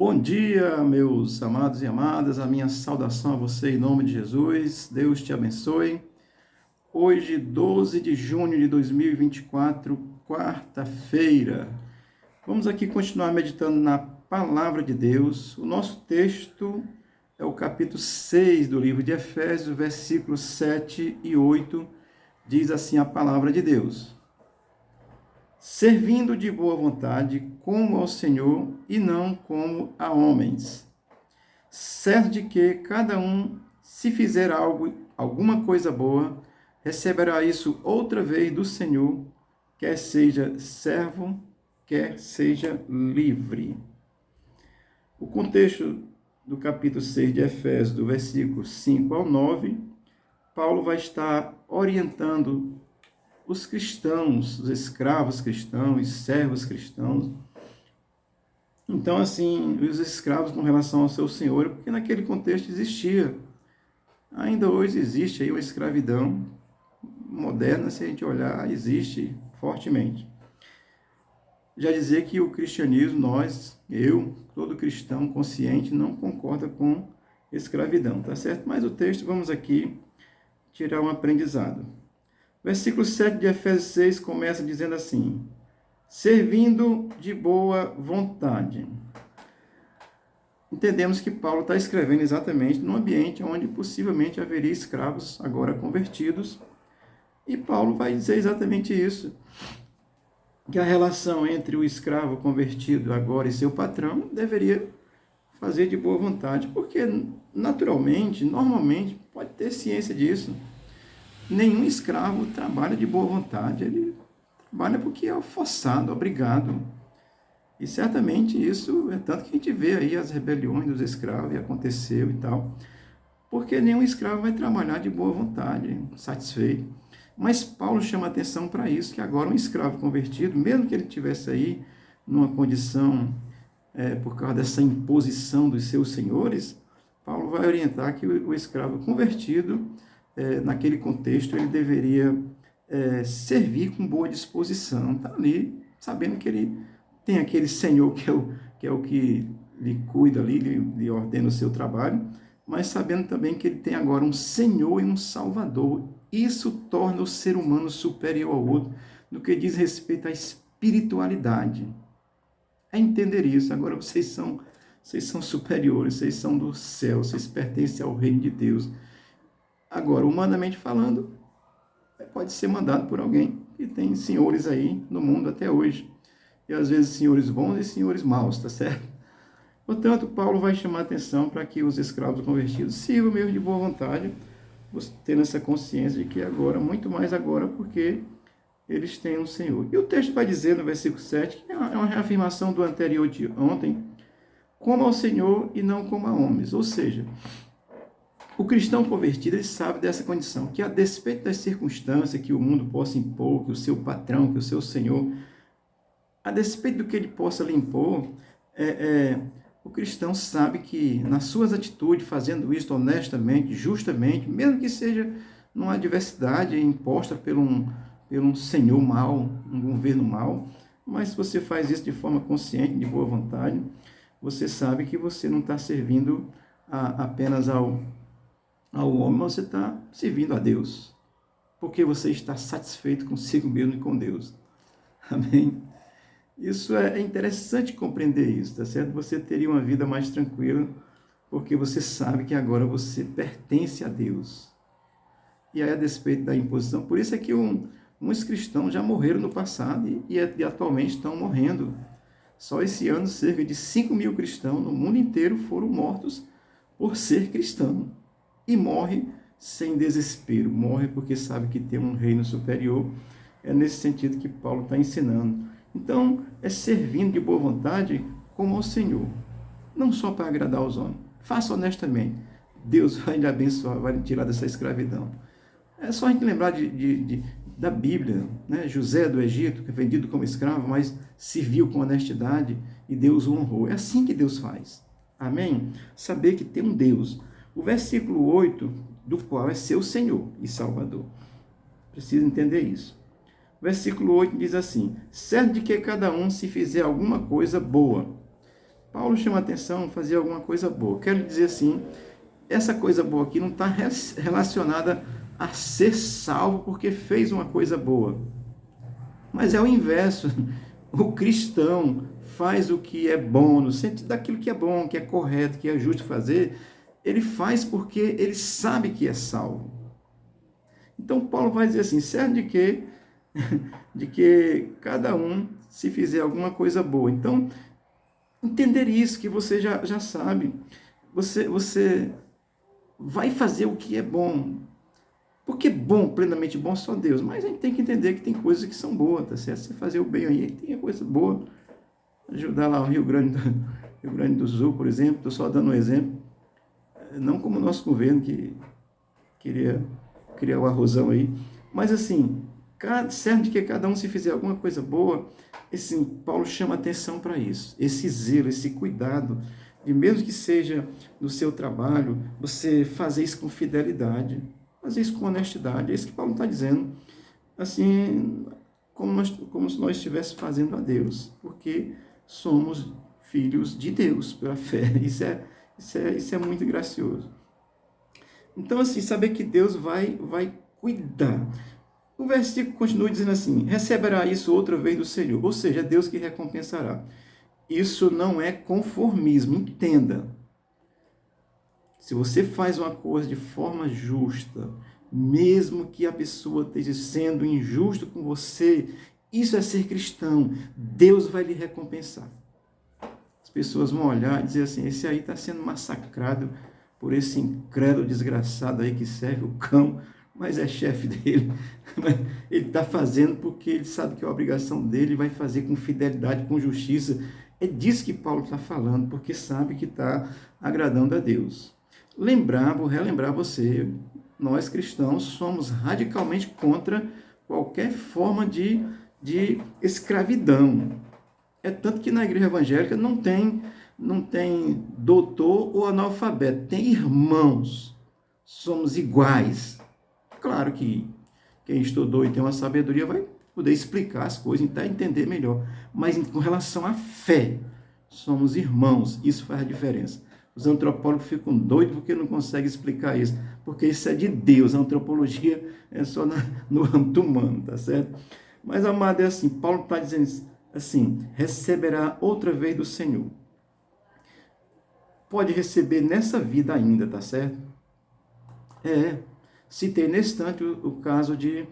Bom dia, meus amados e amadas, a minha saudação a você em nome de Jesus, Deus te abençoe. Hoje, 12 de junho de 2024, quarta-feira, vamos aqui continuar meditando na Palavra de Deus. O nosso texto é o capítulo 6 do livro de Efésios, versículos 7 e 8, diz assim a Palavra de Deus: servindo de boa vontade, como ao Senhor e não como a homens, certo de que cada um, se fizer alguma coisa boa, receberá isso outra vez do Senhor, quer seja servo, quer seja livre. O contexto do capítulo 6 de Efésios, do versículo 5 ao 9, Paulo vai estar orientando os cristãos, os escravos cristãos, os servos cristãos. Então, assim, os escravos com relação ao seu senhor, porque naquele contexto existia, ainda hoje existe aí uma escravidão moderna, se a gente olhar, existe fortemente. Já dizer que o cristianismo, todo cristão consciente, não concorda com escravidão, tá certo? Mas o texto, vamos aqui tirar um aprendizado. Versículo 7 de Efésios 6 começa dizendo assim: servindo de boa vontade. Entendemos que Paulo está escrevendo exatamente num ambiente onde possivelmente haveria escravos agora convertidos, e Paulo vai dizer exatamente isso, que a relação entre o escravo convertido agora e seu patrão deveria fazer de boa vontade, porque naturalmente, normalmente, pode ter ciência disso. Nenhum escravo trabalha de boa vontade, ele trabalha porque é forçado, obrigado. E certamente isso é tanto que a gente vê aí as rebeliões dos escravos, e aconteceu e tal, porque nenhum escravo vai trabalhar de boa vontade, satisfeito. Mas Paulo chama atenção para isso, que agora um escravo convertido, mesmo que ele estivesse aí numa condição, por causa dessa imposição dos seus senhores, Paulo vai orientar que o escravo convertido, naquele contexto, ele deveria servir com boa disposição, tá ali, sabendo que ele tem aquele senhor que é o que lhe cuida ali, lhe ordena o seu trabalho, mas sabendo também que ele tem agora um Senhor e um Salvador. Isso torna o ser humano superior ao outro no que diz respeito à espiritualidade. É entender isso. Agora vocês são superiores, vocês são do céu, vocês pertencem ao reino de Deus. Agora, humanamente falando, pode ser mandado por alguém que tem senhores aí no mundo até hoje. E às vezes senhores bons e senhores maus, tá certo? Portanto, Paulo vai chamar a atenção para que os escravos convertidos sirvam mesmo de boa vontade, tendo essa consciência de que agora, muito mais agora, porque eles têm um Senhor. E o texto vai dizer no versículo 7, que é uma reafirmação do anterior de ontem, como ao Senhor e não como a homens. Ou seja, o cristão convertido, ele sabe dessa condição, que a despeito das circunstâncias que o mundo possa impor, que o seu patrão, que o seu senhor, a despeito do que ele possa lhe impor, o cristão sabe que nas suas atitudes, fazendo isso honestamente, justamente, mesmo que seja numa adversidade imposta por um senhor mau, um governo mau, mas se você faz isso de forma consciente, de boa vontade, você sabe que você não está servindo apenas ao homem, mas você está servindo a Deus, porque você está satisfeito consigo mesmo e com Deus. Amém? Isso é interessante compreender isso, tá certo? Você teria uma vida mais tranquila, porque você sabe que agora você pertence a Deus. E aí, a despeito da imposição, por isso é que uns cristãos já morreram no passado e atualmente estão morrendo. Só esse ano, cerca de 5 mil cristãos no mundo inteiro foram mortos por ser cristão. E morre sem desespero, morre porque sabe que tem um reino superior. É nesse sentido que Paulo está ensinando. Então, é servindo de boa vontade como ao Senhor, não só para agradar aos homens. Faça honestamente, Deus vai lhe abençoar, vai lhe tirar dessa escravidão. É só a gente lembrar da Bíblia, né? José do Egito, que é vendido como escravo, mas serviu com honestidade e Deus o honrou. É assim que Deus faz. Amém? Saber que tem um Deus. O versículo 8, do qual é seu Senhor e Salvador. Precisa entender isso. Versículo 8 diz assim: certo de que cada um, se fizer alguma coisa boa, Paulo chama atenção, fazer alguma coisa boa. Quero dizer assim, essa coisa boa aqui não está relacionada a ser salvo porque fez uma coisa boa. Mas é o inverso. O cristão faz o que é bom, no sentido daquilo que é bom, que é correto, que é justo fazer, ele faz porque ele sabe que é salvo. Então Paulo vai dizer assim, certo de que cada um se fizer alguma coisa boa. Então, entender isso, que você já sabe, você vai fazer o que é bom. Porque bom, plenamente bom, só Deus. Mas a gente tem que entender que tem coisas que são boas, tá certo? Você fazer o bem aí, tem coisa boa. Ajudar lá o Rio Grande do Sul, por exemplo, estou só dando um exemplo. Não como o nosso governo, que queria criar o arrozão aí. Mas assim, certo de que cada um se fizer alguma coisa boa, assim, Paulo chama atenção para isso. Esse zelo, esse cuidado, de mesmo que seja no seu trabalho, você fazer isso com fidelidade. Fazer isso com honestidade, é isso que Paulo está dizendo, assim, como se nós estivéssemos fazendo a Deus, porque somos filhos de Deus pela fé, isso é muito gracioso. Então, assim, saber que Deus vai cuidar. O versículo continua dizendo assim, receberá isso outra vez do Senhor, ou seja, é Deus que recompensará. Isso não é conformismo, entenda. Se você faz uma coisa de forma justa, mesmo que a pessoa esteja sendo injusto com você, isso é ser cristão. Deus vai lhe recompensar. As pessoas vão olhar e dizer assim, esse aí está sendo massacrado por esse incrédulo desgraçado aí que serve o cão, mas é chefe dele. Ele está fazendo porque ele sabe que é a obrigação dele, vai fazer com fidelidade, com justiça. É disso que Paulo está falando, porque sabe que está agradando a Deus. Vou relembrar você, nós cristãos somos radicalmente contra qualquer forma de escravidão. É tanto que na igreja evangélica não tem doutor ou analfabeto, tem irmãos, somos iguais. Claro que quem estudou e tem uma sabedoria vai poder explicar as coisas, tentar entender melhor, mas com relação à fé, somos irmãos, isso faz a diferença. Os antropólogos ficam doidos porque não conseguem explicar isso, porque isso é de Deus, a antropologia é só no âmbito humano, tá certo? Mas, amado, é assim, Paulo está dizendo assim, receberá outra vez do Senhor. Pode receber nessa vida ainda, tá certo? Citei nesse instante o caso de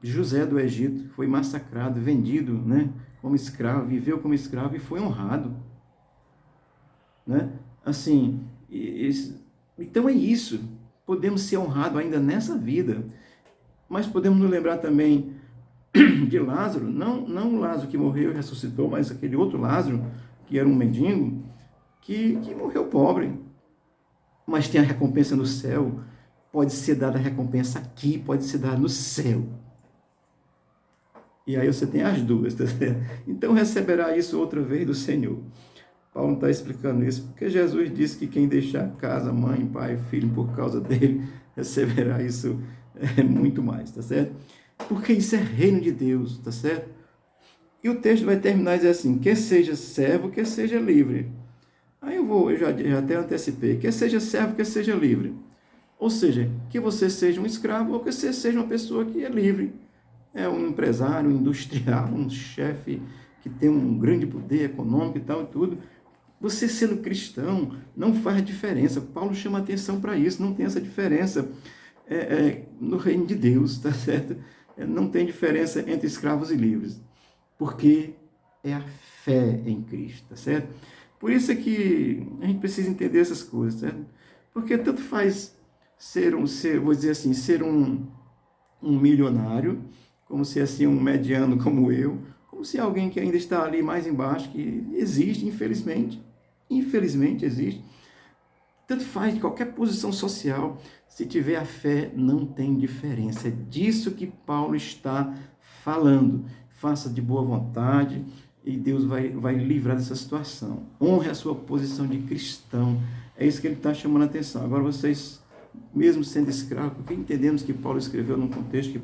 José do Egito, foi massacrado, vendido, né, como escravo, viveu como escravo e foi honrado. Né? Assim, então é isso. Podemos ser honrados ainda nessa vida, mas podemos nos lembrar também de Lázaro, não o Lázaro que morreu e ressuscitou, mas aquele outro Lázaro, que era um mendigo, que morreu pobre, mas tem a recompensa no céu. Pode ser dada a recompensa aqui, pode ser dada no céu. E aí você tem as duas, tá certo? Então receberá isso outra vez do Senhor. Paulo está explicando isso, porque Jesus disse que quem deixar casa, mãe, pai, filho, por causa dele, receberá isso muito mais, tá certo? Porque isso é reino de Deus, tá certo? E o texto vai terminar e dizer assim, que seja servo, que seja livre. Aí eu já até antecipei, que seja servo, que seja livre. Ou seja, que você seja um escravo ou que você seja uma pessoa que é livre. É um empresário, um industrial, um chefe que tem um grande poder econômico e tal e tudo. Você sendo cristão não faz diferença. Paulo chama atenção para isso, não tem essa diferença no reino de Deus, tá certo? Não tem diferença entre escravos e livres, porque é a fé em Cristo, tá certo? Por isso é que a gente precisa entender essas coisas, certo? Porque tanto faz ser um milionário, como ser assim um mediano como eu, como se alguém que ainda está ali mais embaixo, que existe, infelizmente existe. Tanto faz de qualquer posição social, se tiver a fé, não tem diferença. É disso que Paulo está falando. Faça de boa vontade e Deus vai livrar dessa situação. Honre a sua posição de cristão. É isso que ele está chamando a atenção. Agora vocês, mesmo sendo escravos, porque entendemos que Paulo escreveu num contexto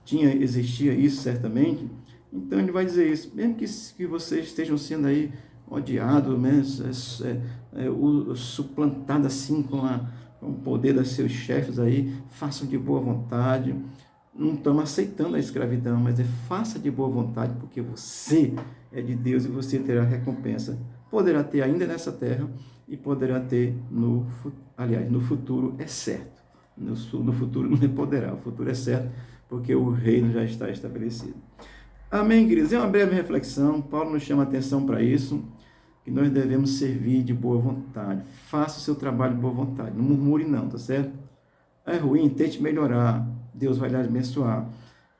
que existia isso certamente, então ele vai dizer isso, mesmo que vocês estejam sendo aí odiado, né? Suplantado assim com o poder dos seus chefes aí, façam de boa vontade. Não estamos aceitando a escravidão, mas faça de boa vontade, porque você é de Deus e você terá recompensa. Poderá ter ainda nessa terra e poderá ter no futuro é certo. No futuro não poderá, o futuro é certo, porque o reino já está estabelecido. Amém, queridos? É uma breve reflexão. Paulo nos chama a atenção para isso, que nós devemos servir de boa vontade. Faça o seu trabalho de boa vontade. Não murmure não, tá certo? É ruim, tente melhorar. Deus vai lhe abençoar.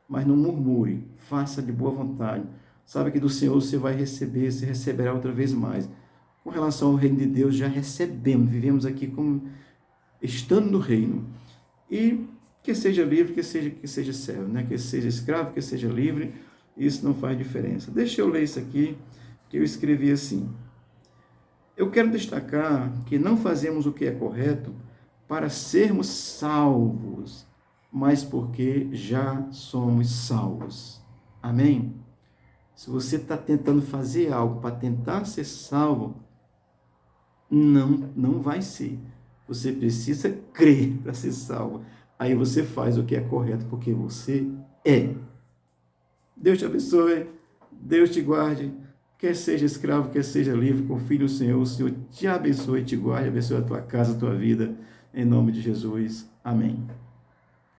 Mas não murmure. Faça de boa vontade. Sabe que do Senhor você vai receber, você receberá outra vez mais. Com relação ao reino de Deus, já recebemos. Vivemos aqui como estando no reino. E que seja livre, que seja servo, né? Que seja escravo, que seja livre. Isso não faz diferença. Deixa eu ler isso aqui, que eu escrevi assim. Eu quero destacar que não fazemos o que é correto para sermos salvos, mas porque já somos salvos. Amém? Se você está tentando fazer algo para tentar ser salvo, não vai ser. Você precisa crer para ser salvo. Aí você faz o que é correto, porque você é. Deus te abençoe, Deus te guarde, quer seja escravo, quer seja livre, confie no Senhor, o Senhor te abençoe, te guarde, abençoe a tua casa, a tua vida, em nome de Jesus. Amém.